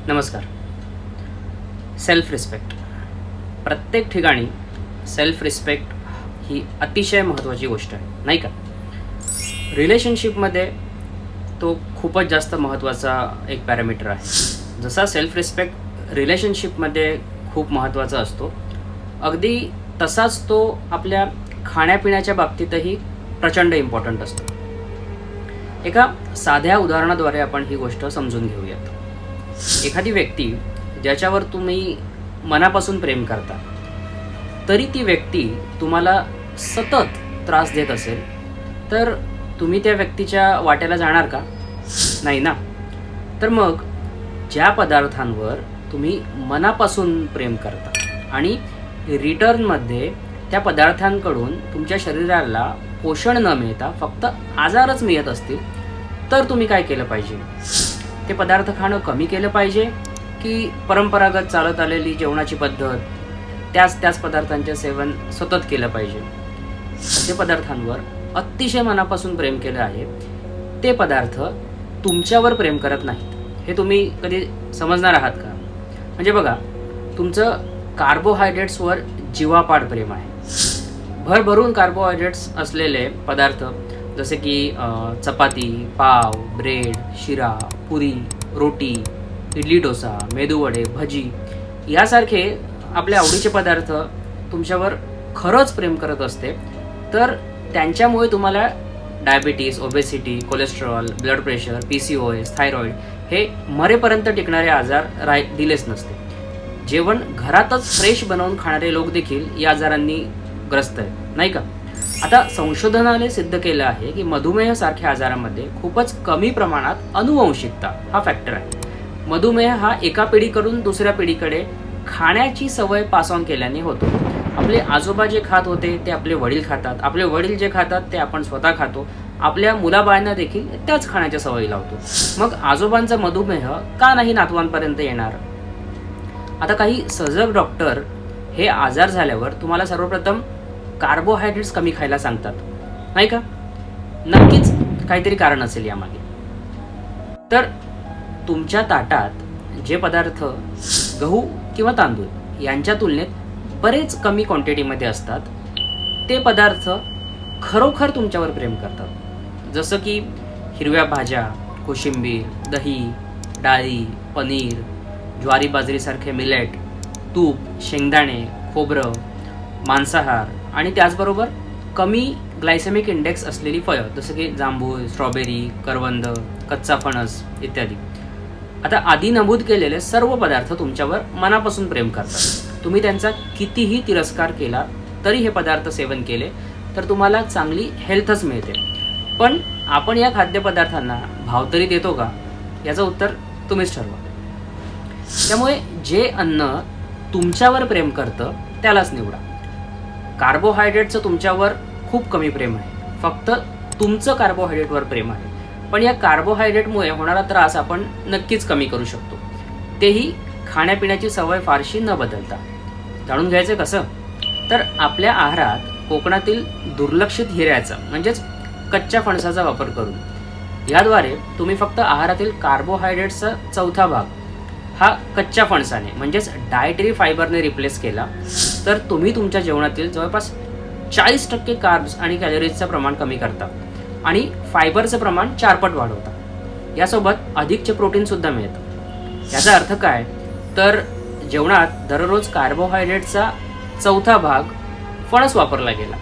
नमस्कार. Self respect. प्रत्येक ठिकाणी सेल्फ रिस्पेक्ट ही अतिशय महत्त्वाची गोष्ट आहे, नाही का? रिलेशनशिपमध्ये तो खूपच जास्त महत्त्वाचा एक पॅरामीटर आहे. जसा सेल्फ रिस्पेक्ट रिलेशनशिपमध्ये खूप महत्त्वाचा असतो, अगदी तसाच तो आपल्या खाण्यापिण्याच्या बाबतीतही प्रचंड इम्पॉर्टंट असतो. एका साध्या उदाहरणाद्वारे आपण ही गोष्ट समजून घेऊयात. एखादी व्यक्ती ज्याच्यावर तुम्ही मनापासून प्रेम करता, तरी ती व्यक्ती तुम्हाला सतत त्रास देत असेल, तर तुम्ही त्या व्यक्तीच्या वाट्याला जाणार का? नाही ना. तर मग ज्या पदार्थांवर तुम्ही मनापासून प्रेम करता आणि रिटर्नमध्ये त्या पदार्थांकडून तुमच्या शरीराला पोषण न मिळता फक्त आजारच मिळत असतील, तर तुम्ही काय केलं पाहिजे? ते पदार्थ खाणं कमी केलं पाहिजे की परंपरागत चालत आलेली जेवणाची पद्धत त्याच पदार्थांचे सेवन सतत केलं पाहिजे? जे पदार्थांवर अतिशय मनापासून प्रेम केलं आहे, ते पदार्थ तुमच्यावर प्रेम करत नाहीत. हे तुम्ही कधी समजणार आहात का? म्हणजे बघा, तुमचं कार्बोहायड्रेट्सवर जीवापाड प्रेम आहे. भरभरून कार्बोहायड्रेट्स असलेले पदार्थ जसे की चपाती, पाव, ब्रेड, शिरा, पुरी, रोटी, इडली, डोसा, मेदूवडे, भजी यासारखे आपल्या आवडीचे पदार्थ तुमच्यावर खरंच प्रेम करत असते, तर त्यांच्यामुळे तुम्हाला diabetes, obesity, cholesterol, blood pressure, PCOS, thyroid हे मरेपर्यंत टिकणारे आजार दिलेच नसते. जेवण घरातच फ्रेश बनवून खाणारे लोक देखील या आजारांनी ग्रस्त आहेत, नाही का? आता संशोधनाने सिद्ध केलं आहे की मधुमेह सारख्या आजारामध्ये खूपच कमी प्रमाणात अनुवंशिकता हा फॅक्टर आहे. मधुमेह हा एका पिढीकडून दुसऱ्या पिढीकडे खाण्याची सवय पास ऑन केल्याने होतो. आपले आजोबा जे खात होते ते आपले वडील खातात, आपले वडील जे खातात ते आपण स्वतः खातो, आपल्या मुलाबाळांना देखील त्याच खाण्याच्या सवयी लावतो. मग आजोबांचा मधुमेह का नाही नातवांपर्यंत येणार? आता काही सजग डॉक्टर हे आजार झाल्यावर तुम्हाला सर्वप्रथम कार्बोहायड्रेट्स कमी खायला सांगतात, नाही का? नक्कीच काहीतरी कारण असेल यामागे. तर तुमच्या ताटात जे पदार्थ गहू किंवा तांदूळ यांच्या तुलनेत बरेच कमी क्वांटिटीमध्ये असतात, ते पदार्थ खरोखर तुमच्यावर प्रेम करतात. जसं की हिरव्या भाज्या, कोशिंबीर, दही, डाळी, पनीर, ज्वारी बाजरीसारखे मिलेट, तूप, शेंगदाणे, खोबरं, मांसाहार आणि त्याचबरोबर कमी ग्लायसेमिक इंडेक्स असलेली फळं जसं की जांभूळ, स्ट्रॉबेरी, करवंद, कच्चा फणस इत्यादी. आता आधी नमूद केलेले सर्व पदार्थ तुमच्यावर मनापासून प्रेम करतात. तुम्ही त्यांचा कितीही तिरस्कार केला तरी हे पदार्थ सेवन केले तर तुम्हाला चांगली हेल्थच मिळते. पण आपण या खाद्यपदार्थांना भाव तरी देतो का? याचं उत्तर तुम्हीच ठरवा. त्यामुळे जे अन्न तुमच्यावर प्रेम करतं त्यालाच निवडा. कार्बोहायड्रेटचं तुमच्यावर खूप कमी प्रेम आहे, फक्त तुमचं कार्बोहायड्रेटवर प्रेम आहे. पण या कार्बोहायड्रेटमुळे होणारा त्रास आपण नक्कीच कमी करू शकतो, तेही खाण्यापिण्याची सवय फारशी न बदलता. जाणून घ्यायचं कसं? तर आपल्या आहारात कोकणातील दुर्लक्षित हिऱ्याचा म्हणजेच कच्च्या फणसाचा वापर करून याद्वारे तुम्ही फक्त आहारातील कार्बोहायड्रेटचा चौथा भाग हा कच्च्या फणसाने म्हणजेच डायटरी फायबरने रिप्लेस केला, तर तुम्ही तुमच्या जेवणातील जवळपास 40% कार्ब्स आणि कॅलरीजचं प्रमाण कमी करता आणि फायबरचं प्रमाण 4 पट वाढवता. यासोबत अधिकचे प्रोटीनसुद्धा मिळतं. याचा अर्थ काय? तर जेवणात दररोज कार्बोहायड्रेटचा चौथा भाग फणस वापरला गेला,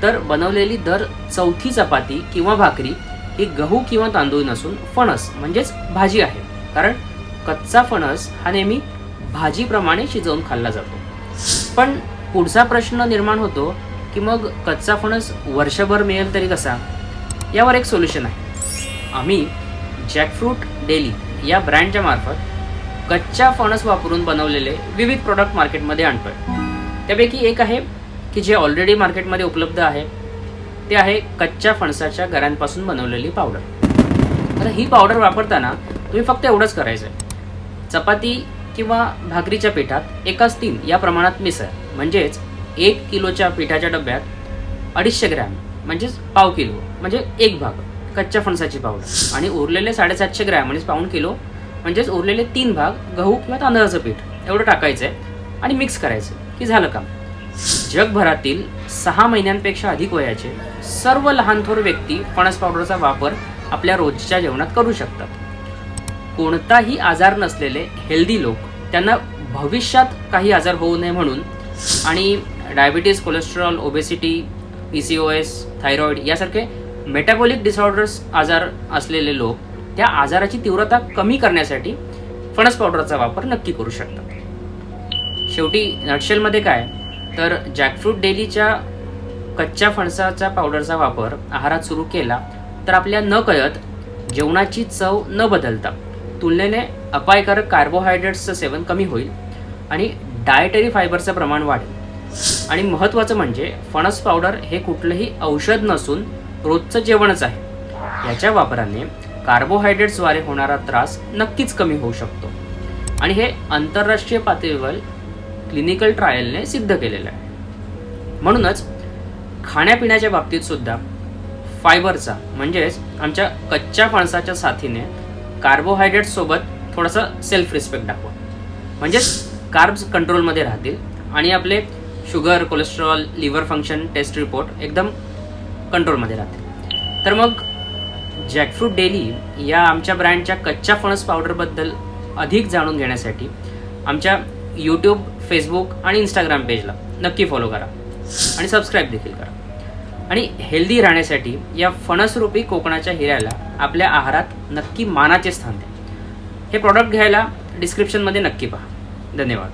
तर बनवलेली दर चौथी चपाती किंवा भाकरी ही गहू किंवा तांदूळ नसून फणस म्हणजेच भाजी आहे. कारण कच्चा फणस हा नेहमी भाजीप्रमाणे शिजवून खाल्ला जातो. पण पुढचा प्रश्न निर्माण होतो की मग कच्चा फणस वर्षभर मिळेल तरी कसा? यावर एक सोल्युशन आहे. आम्ही जॅकफ्रूट डेली या ब्रँडच्या मार्फत कच्च्या फणस वापरून बनवलेले विविध प्रोडक्ट मार्केटमध्ये आणतोय. त्यापैकी एक आहे की जे ऑलरेडी मार्केटमध्ये उपलब्ध आहे, ते आहे कच्च्या फणसाच्या गऱ्यांपासून बनवलेली पावडर. आता ही पावडर वापरताना तुम्ही फक्त एवढंच करायचं आहे, चपाती किंवा भाकरीच्या पिठात 1:3 या प्रमाणात मिसळ, म्हणजेच 1 किलोच्या पिठाच्या डब्यात 250 ग्रॅम म्हणजेच पाव किलो म्हणजे 1 भाग कच्च्या फणसाची पावडर आणि उरलेले 750 ग्रॅम म्हणजे पाऊण किलो म्हणजेच उरलेले 3 भाग गहू किंवा तांदळाचं पीठ एवढं टाकायचं आहे आणि मिक्स करायचं की झालं काम. जगभरातील 6 महिन्यांपेक्षा अधिक वयाचे सर्व लहानथोर व्यक्ती फणस पावडरचा वापर आपल्या रोजच्या जेवणात करू शकतात. कोणताही आजार नसलेले हेल्दी लोक, त्यांना भविष्यात काही आजार होऊ नये म्हणून, आणि diabetes, cholesterol, obesity, PCOS, thyroid यासारखे मेटाबॉलिक डिसऑर्डर्स आजार असलेले लोक त्या आजाराची तीव्रता कमी करण्यासाठी फणस पावडरचा वापर नक्की करू शकतात. शेवटी नटशेलमध्ये काय तर जॅकफ्रूट डेलीच्या कच्च्या फणसाच्या पावडरचा वापर आहारात सुरू केला तर आपल्या नकळत जेवणाची चव न बदलता तुलनेने अपायकारक कार्बोहायड्रेट्सचं सेवन कमी होईल आणि डायटरी फायबरचं प्रमाण वाढेल. आणि महत्त्वाचं म्हणजे फणस पावडर हे कुठलंही औषध नसून रोजचं जेवणच आहे. याच्या वापराने कार्बोहायड्रेट्सद्वारे होणारा त्रास नक्कीच कमी होऊ शकतो आणि हे आंतरराष्ट्रीय पातळीवर क्लिनिकल ट्रायलने सिद्ध केलेलं आहे. म्हणूनच खाण्यापिण्याच्या बाबतीत सुद्धा फायबरचा म्हणजेच आमच्या कच्च्या फणसाच्या साथीने कार्बोहायड्रेट्ससोबत थोडासा सेल्फ रिस्पेक्ट दाखवा, म्हणजेच कार्ब्स कंट्रोलमध्ये राहतील आणि आपले sugar, cholesterol, liver function test report एकदम कंट्रोलमध्ये राहतील. तर मग जॅकफ्रूट डेली या आमच्या ब्रँडच्या कच्च्या फणस पावडरबद्दल अधिक जाणून घेण्यासाठी आमच्या यूट्यूब, फेसबुक आणि इंस्टाग्राम पेजला नक्की फॉलो करा आणि सबस्क्राईब देखील करा. आणि हेल्दी राहण्यासाठी या फणसरूपी कोकणाच्या हिऱ्याला आपल्या आहारात नक्की मानाचे स्थान द्या. हे प्रॉडक्ट घ्यायला डिस्क्रिप्शनमध्ये नक्की पहा. धन्यवाद.